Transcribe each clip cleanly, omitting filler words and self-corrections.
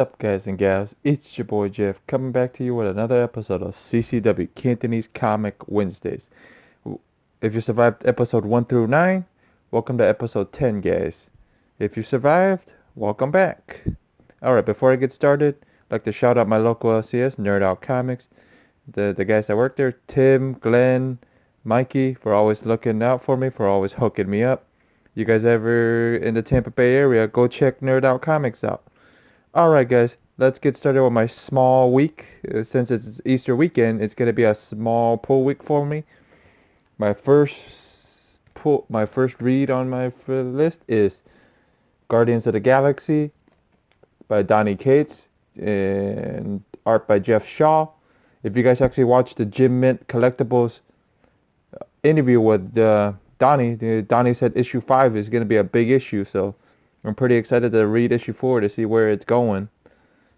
up, guys and gals? It's your boy Jeff coming back to you with another episode of CCW Cantonese Comic Wednesdays. If you survived episode 1 through 9, welcome to episode 10, guys. If you survived, welcome back. Alright, before I get started, I'd like to shout out my local LCS, Nerd Out Comics. The guys that work there, Tim, Glenn, Mikey, for always looking out for me, for always hooking me up. You guys ever in the Tampa Bay area, go check Nerd Out Comics out. Alright guys, let's get started with my small week. Since it's Easter weekend, it's going to be a small pull week for me. My first read on my list is Guardians of the Galaxy by Donny Cates and art by Jeff Shaw. If you guys actually watched the Jim Mint Collectibles interview with Donny said issue 5 is going to be a big issue, so I'm pretty excited to read issue 4 to see where it's going.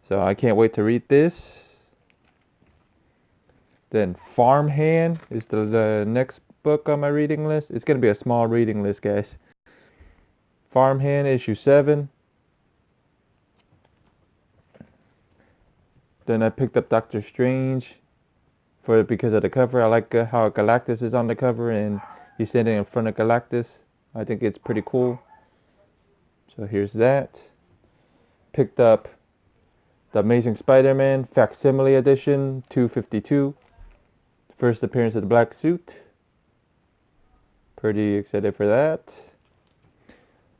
So I can't wait to read this. Then Farmhand is the next book on my reading list. It's going to be a small reading list, guys. Farmhand issue 7. Then I picked up Doctor Strange because of the cover. I like how Galactus is on the cover and he's standing in front of Galactus. I think it's pretty cool. So here's that. Picked up The Amazing Spider-Man Facsimile Edition 252. First appearance of the black suit. Pretty excited for that.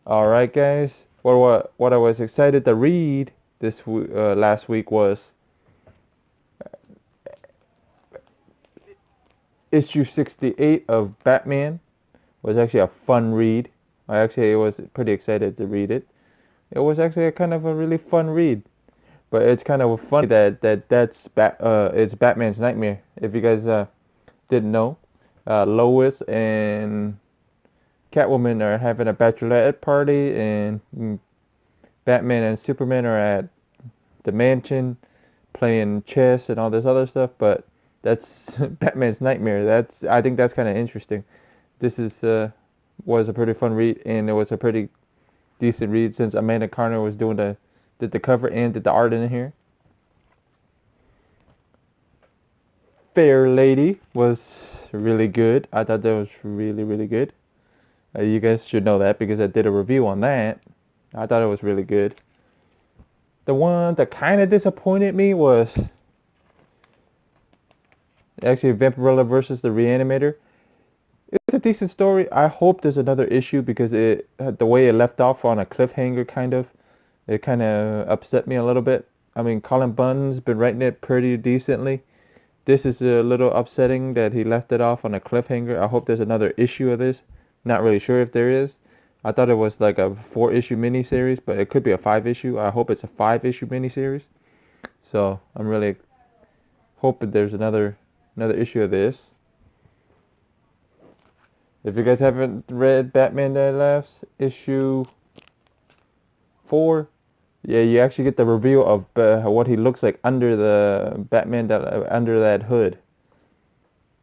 Alright guys. What I was excited to read this last week was issue 68 of Batman. Was actually a fun read. I actually was pretty excited to read it. It was actually a kind of a really fun read, but it's kind of funny that's it's Batman's nightmare. If you guys didn't know, Lois and Catwoman are having a bachelorette party, and Batman and Superman are at the mansion playing chess and all this other stuff. But that's Batman's nightmare. I think that's kind of interesting. This was a pretty fun read, and it was a pretty decent read since Amanda Carter was did the cover and did the art in here. Fair Lady was really good. I thought that was really good. You guys should know that because I did a review on that. I thought it was really good. The one that kind of disappointed me was actually Vampirella versus the Reanimator. It's a decent story. I hope there's another issue because the way it left off on a cliffhanger it kind of upset me a little bit. I mean, Colin Bunn's been writing it pretty decently. This is a little upsetting that he left it off on a cliffhanger. I hope there's another issue of this. Not really sure if there is. I thought it was like a 4-issue miniseries, but it could be a 5-issue. I hope it's a 5-issue miniseries. So I'm really hoping there's another issue of this. If you guys haven't read Batman That Laughs issue 4, yeah, you actually get the reveal of what he looks like under the Batman under that hood,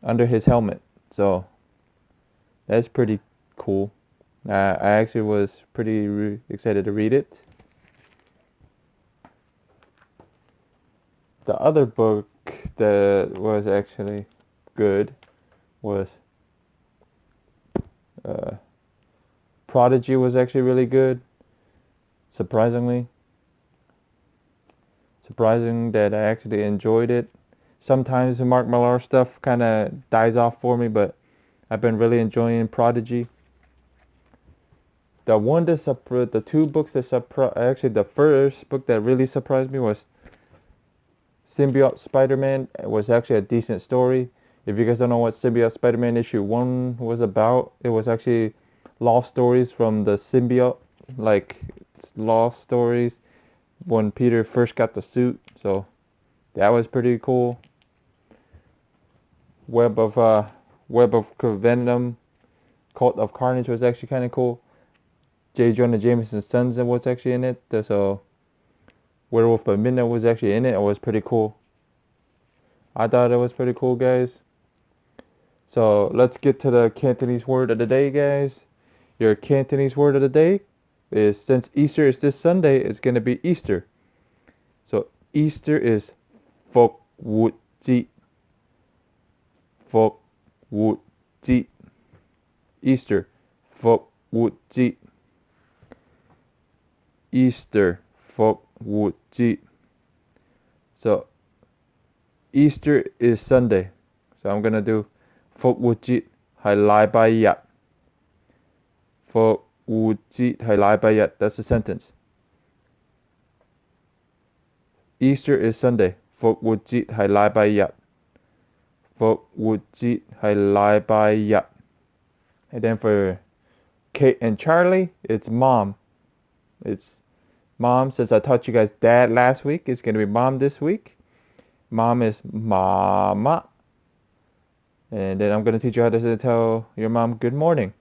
under his helmet. So that's pretty cool. I actually was pretty excited to read it. The other book that was actually good was Prodigy was actually really good. Surprising that I actually enjoyed it. Sometimes the Mark Millar stuff kind of dies off for me, but I've been really enjoying Prodigy. The two books that actually the first book that really surprised me was Symbiote Spider-Man. It was actually a decent story. If you guys don't know what Symbiote Spider-Man issue 1 was about, it was actually lost stories from the symbiote, like lost stories when Peter first got the suit. So that was pretty cool. Web of Venom, Cult of Carnage was actually kind of cool. J. Jonah Jameson's sons was actually in it. So Werewolf by Midnight was actually in it. It was pretty cool. I thought it was pretty cool, guys. So let's get to the Cantonese word of the day, guys. Your Cantonese word of the day is, since Easter is this Sunday, it's going to be Easter. Easter is Phục Vụ Chi. Phục Vụ Chi. Easter. Phục Vụ Chi. Easter. Phục Vụ Chi. So Easter is Sunday. So I'm gonna do Phục Vụ Chi hay Lai Bai Yat. Phục Vụ Chi hay Lai Bai Yat. That's the sentence. Easter is Sunday. Phục Vụ Chi hay Lai Bai Yat. Phục Vụ Chi hay Lai Bai Yat. And then for Kate and Charlie, it's mom. It's mom. Since I taught you guys dad last week, it's going to be mom this week. Mom is mama. And then I'm going to teach you how to tell your mom good morning.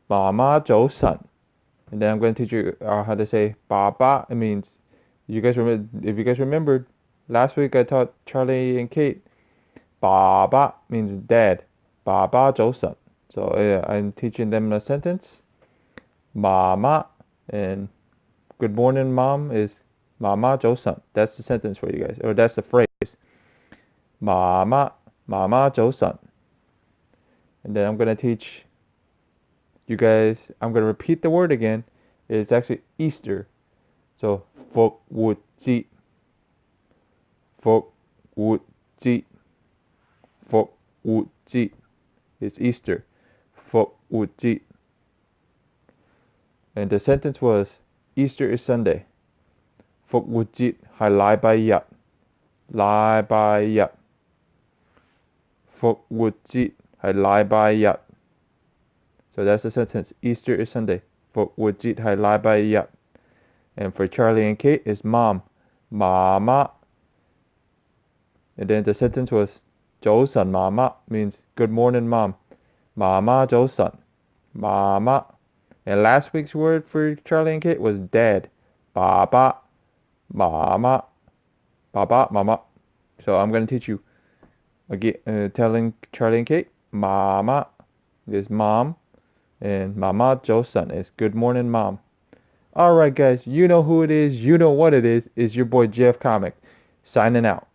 Mama Joe son. And then I'm going to teach you how to say baba. It means, if you guys remembered, last week I taught Charlie and Kate. Baba means dad. Baba Joe son. So I'm teaching them a sentence. Mama and good morning mom is Mama Joe son. That's the sentence for you guys. Or that's the phrase. Mama Joe son. And then I'm going to teach you guys, I'm going to repeat the word again. It's actually Easter. So Phục Vụ Chi. Phục Vụ Chi. Phục Vụ Chi. It's Easter. Phục Vụ Chi. And the sentence was, Easter is Sunday. Phục Vụ Chi hay Lai Bai Yat. Lai Bai Yat. Phục Vụ Chi hay Lai Bai Yat. So that's the sentence. Easter is Sunday. Phục Vụ Chi hay Lai Bai Yat. And for Charlie and Kate, it's mom. Mama. And then the sentence was, Joe son mama means good morning mom. Mama Joe son. Mama. And last week's word for Charlie and Kate was dad. Baba. Mama. Baba. Mama. So I'm going to teach you again, telling Charlie and Kate, mama is mom. And Mama Joe son is good morning mom. Alright guys, you know who it is. You know what it is. It's your boy Jeff Comic. Signing out.